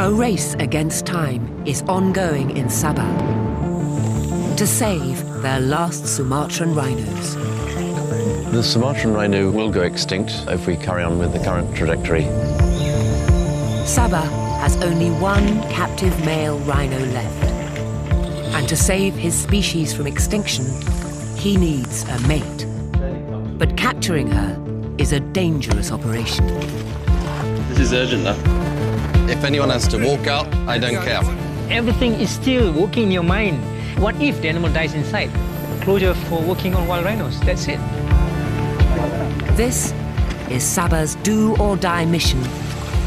A race against time is ongoing in Sabah to save their last Sumatran rhinos. The Sumatran rhino will go extinct if we carry on with the current trajectory. Sabah has only one captive male rhino left. And to save his species from extinction, he needs a mate. But capturing her is a dangerous operation. This is urgent now. If anyone has to walk out, I don't care. Everything is still working in your mind. What if the animal dies inside? Closure for working on wild rhinos, that's it. This is Sabah's do-or-die mission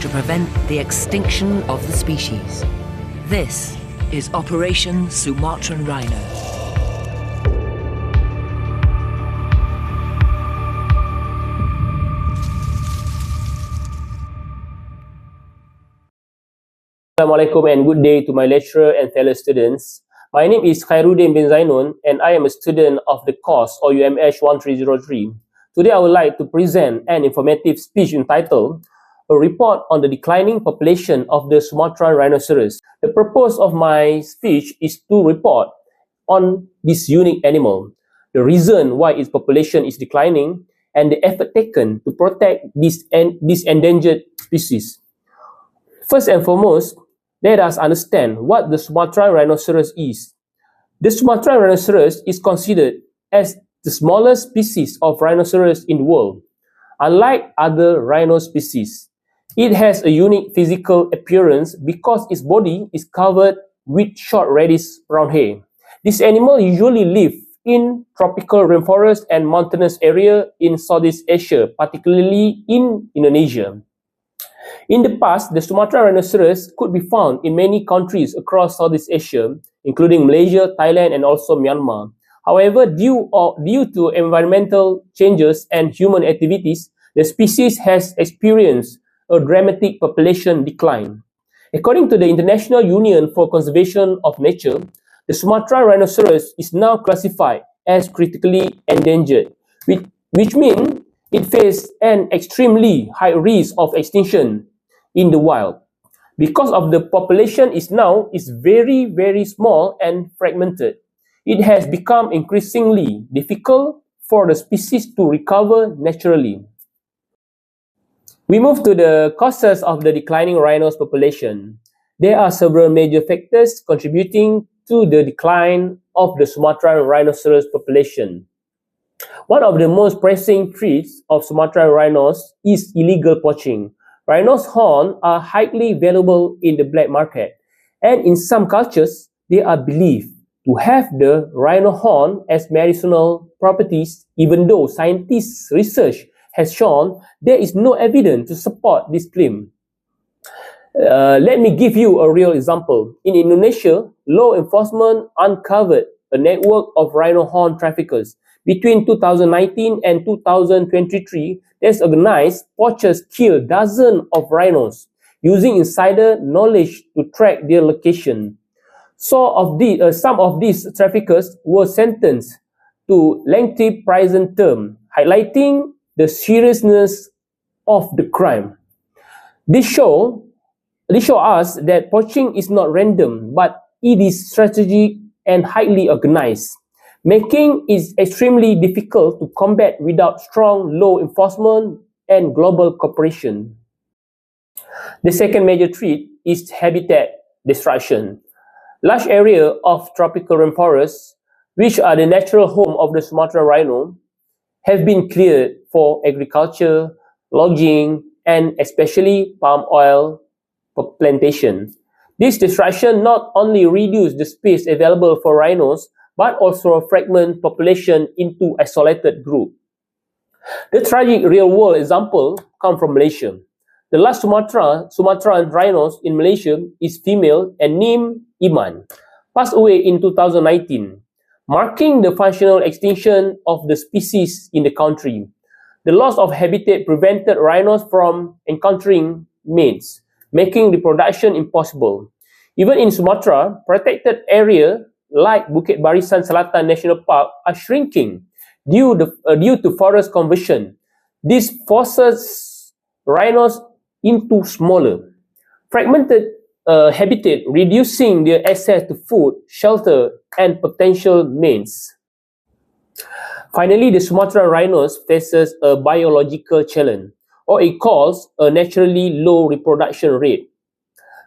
to prevent the extinction of the species. This is Operation Sumatran Rhino. Assalamualaikum and good day to my lecturer and fellow students. My name is Khairuddin bin Zainun and I am a student of the course OUMH1303. Today I would like to present an informative speech entitled A Report on the Declining Population of the Sumatran Rhinoceros. The purpose of my speech is to report on this unique animal, the reason why its population is declining, and the effort taken to protect this endangered species. First and foremost, let us understand what the Sumatran rhinoceros is. The Sumatran rhinoceros is considered as the smallest species of rhinoceros in the world. Unlike other rhino species, it has a unique physical appearance because its body is covered with short reddish brown hair. This animal usually lives in tropical rainforest and mountainous area in Southeast Asia, particularly in Indonesia. In the past, the Sumatran rhinoceros could be found in many countries across Southeast Asia, including Malaysia, Thailand, and also Myanmar. However, due to environmental changes and human activities, the species has experienced a dramatic population decline. According to the International Union for Conservation of Nature, the Sumatran rhinoceros is now classified as critically endangered, which means it faces an extremely high risk of extinction in the wild. Because of the population is very, very small and fragmented, it has become increasingly difficult for the species to recover naturally. We move to the causes of the declining rhinos population. There are several major factors contributing to the decline of the Sumatran rhinoceros population. One of the most pressing threats of Sumatran rhinos is illegal poaching. Rhinos' horns are highly valuable in the black market, and in some cultures, they are believed to have the rhino horn as medicinal properties, even though scientists' research has shown there is no evidence to support this claim. Let me give you a real example. In Indonesia, law enforcement uncovered a network of rhino horn traffickers. Between 2019 and 2023, these organized poachers killed dozens of rhinos using insider knowledge to track their location. Some of these traffickers were sentenced to lengthy prison term, highlighting the seriousness of the crime. This shows us that poaching is not random, but it is strategic and highly organized, making it extremely difficult to combat without strong law enforcement and global cooperation. The second major threat is habitat destruction. Large areas of tropical rainforests, which are the natural home of the Sumatran rhino, have been cleared for agriculture, logging, and especially palm oil plantation. This destruction not only reduces the space available for rhinos, but also fragment population into isolated groups. The tragic real-world example comes from Malaysia. The last Sumatran rhinos in Malaysia is female and named Iman, passed away in 2019, marking the functional extinction of the species in the country. The loss of habitat prevented rhinos from encountering mates, making reproduction impossible. Even in Sumatra, protected areas like Bukit Barisan Selatan National Park are shrinking due to forest conversion. This forces rhinos into smaller, fragmented habitat, reducing their access to food, shelter, and potential mates. Finally, the Sumatran rhinos faces a biological challenge, or it calls a naturally low reproduction rate.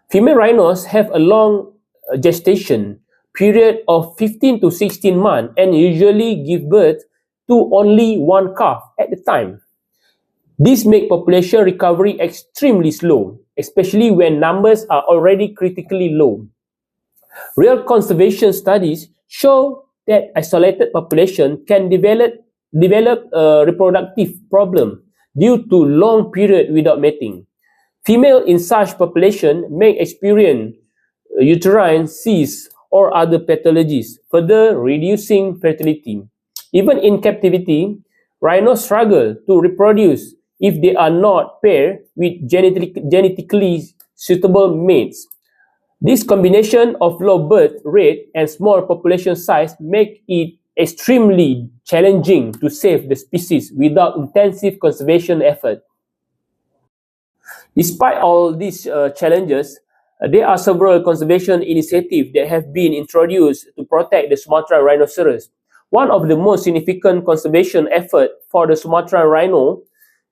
Female rhinos have a long gestation period of 15 to 16 months and usually give birth to only one calf at a time. This makes population recovery extremely slow, especially when numbers are already critically low. Real conservation studies show that isolated population can develop a reproductive problem due to long period without mating. Female in such population may experience uterine cysts or other pathologies, further reducing fertility. Even in captivity, rhinos struggle to reproduce if they are not paired with genetically suitable mates. This combination of low birth rate and small population size make it extremely challenging to save the species without intensive conservation effort. Despite all these challenges, there are several conservation initiatives that have been introduced to protect the Sumatran rhinoceros. One of the most significant conservation efforts for the Sumatran rhino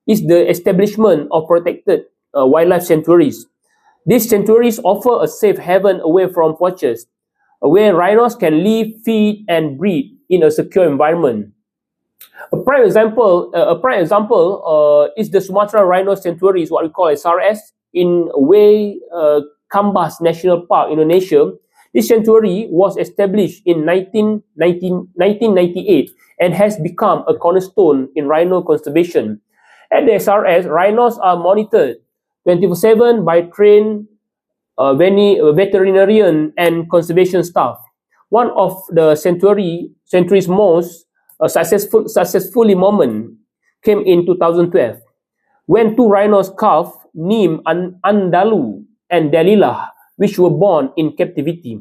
is the establishment of protected wildlife sanctuaries. These sanctuaries offer a safe haven away from poachers, where rhinos can live, feed, and breed in a secure environment. A prime example is the Sumatran Rhino Sanctuary, is what we call SRS, in Way Kambas National Park, Indonesia. This sanctuary was established in 1998 and has become a cornerstone in rhino conservation. At the SRS, rhinos are monitored 24/7 by trained veterinarian and conservation staff. One of the sanctuary's most successfully moment came in 2012 when two rhinos calves named Andalu and Dalilah, which were born in captivity,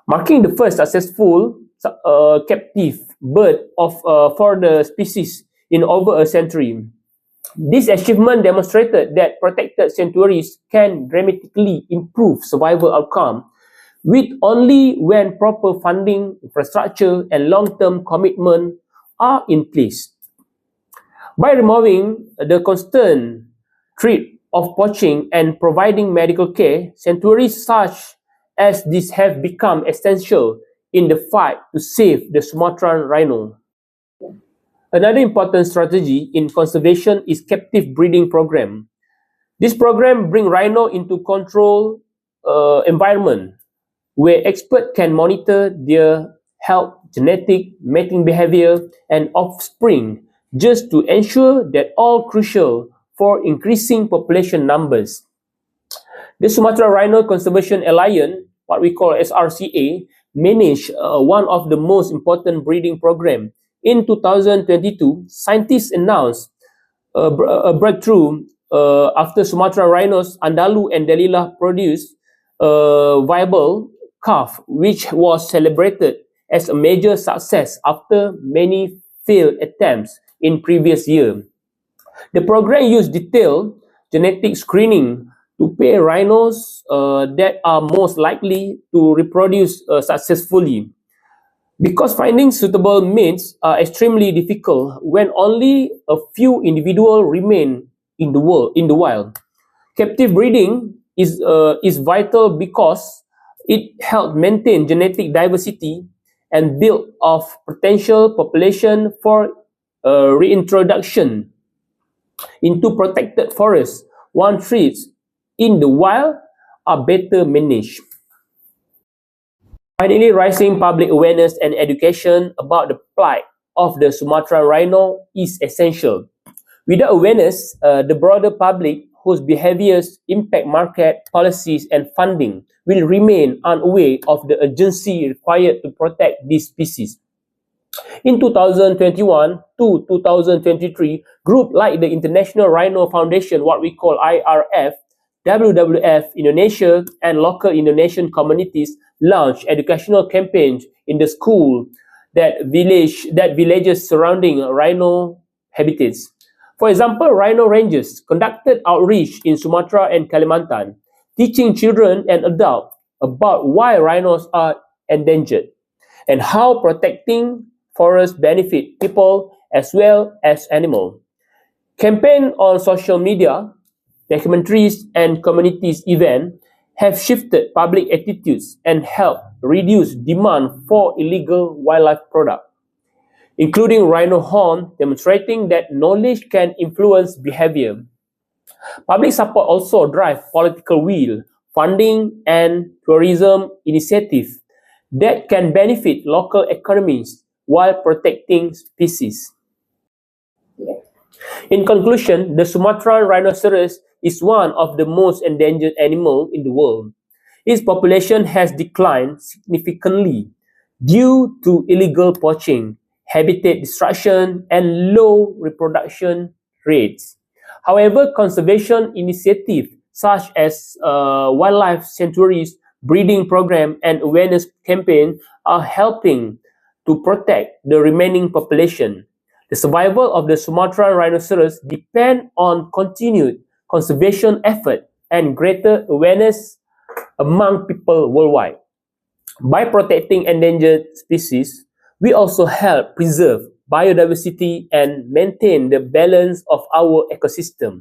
marking the first successful captive birth for the species in over a century. This achievement demonstrated that protected sanctuaries can dramatically improve survival outcome with only when proper funding, infrastructure, and long-term commitment are in place. By removing the constant threat of poaching and providing medical care, sanctuaries such as these have become essential in the fight to save the Sumatran rhino. Another important strategy in conservation is captive breeding program. This program brings rhino into controlled environment where experts can monitor their health, genetic, mating behavior, and offspring just to ensure that all crucial for increasing population numbers. The Sumatra Rhino Conservation Alliance, what we call SRCA, manage one of the most important breeding programs. In 2022, scientists announced a breakthrough after Sumatra rhinos Andalu and Dalilah produced a viable calf, which was celebrated as a major success after many failed attempts in previous year. The program used detailed genetic screening to pair rhinos that are most likely to reproduce successfully. Because finding suitable mates are extremely difficult when only a few individuals remain in the wild. Captive breeding is vital because it helps maintain genetic diversity and build of potential population for reintroduction into protected forests once trees in the wild are better managed. Finally, raising public awareness and education about the plight of the Sumatran rhino is essential. Without awareness, the broader public whose behaviors impact market policies and funding will remain unaware of the urgency required to protect these species. In 2021 to 2023, groups like the International Rhino Foundation, what we call IRF, WWF Indonesia, and local Indonesian communities launched educational campaigns in the school villages surrounding rhino habitats. For example, rhino rangers conducted outreach in Sumatra and Kalimantan, teaching children and adults about why rhinos are endangered and how protecting forests benefit people as well as animals. Campaign on social media, documentaries, and communities events have shifted public attitudes and helped reduce demand for illegal wildlife products, including rhino horn, demonstrating that knowledge can influence behavior. Public support also drives political will, funding, and tourism initiatives that can benefit local economies while protecting species. In conclusion, the Sumatran rhinoceros is one of the most endangered animals in the world. Its population has declined significantly due to illegal poaching, habitat destruction, and low reproduction rates. However, conservation initiatives such as wildlife sanctuaries, breeding program, and awareness campaign are helping to protect the remaining population. The survival of the Sumatran rhinoceros depends on continued conservation effort and greater awareness among people worldwide. By protecting endangered species, we also help preserve biodiversity and maintain the balance of our ecosystem.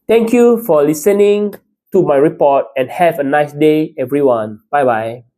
Thank you for listening to my report and have a nice day, everyone. Bye-bye.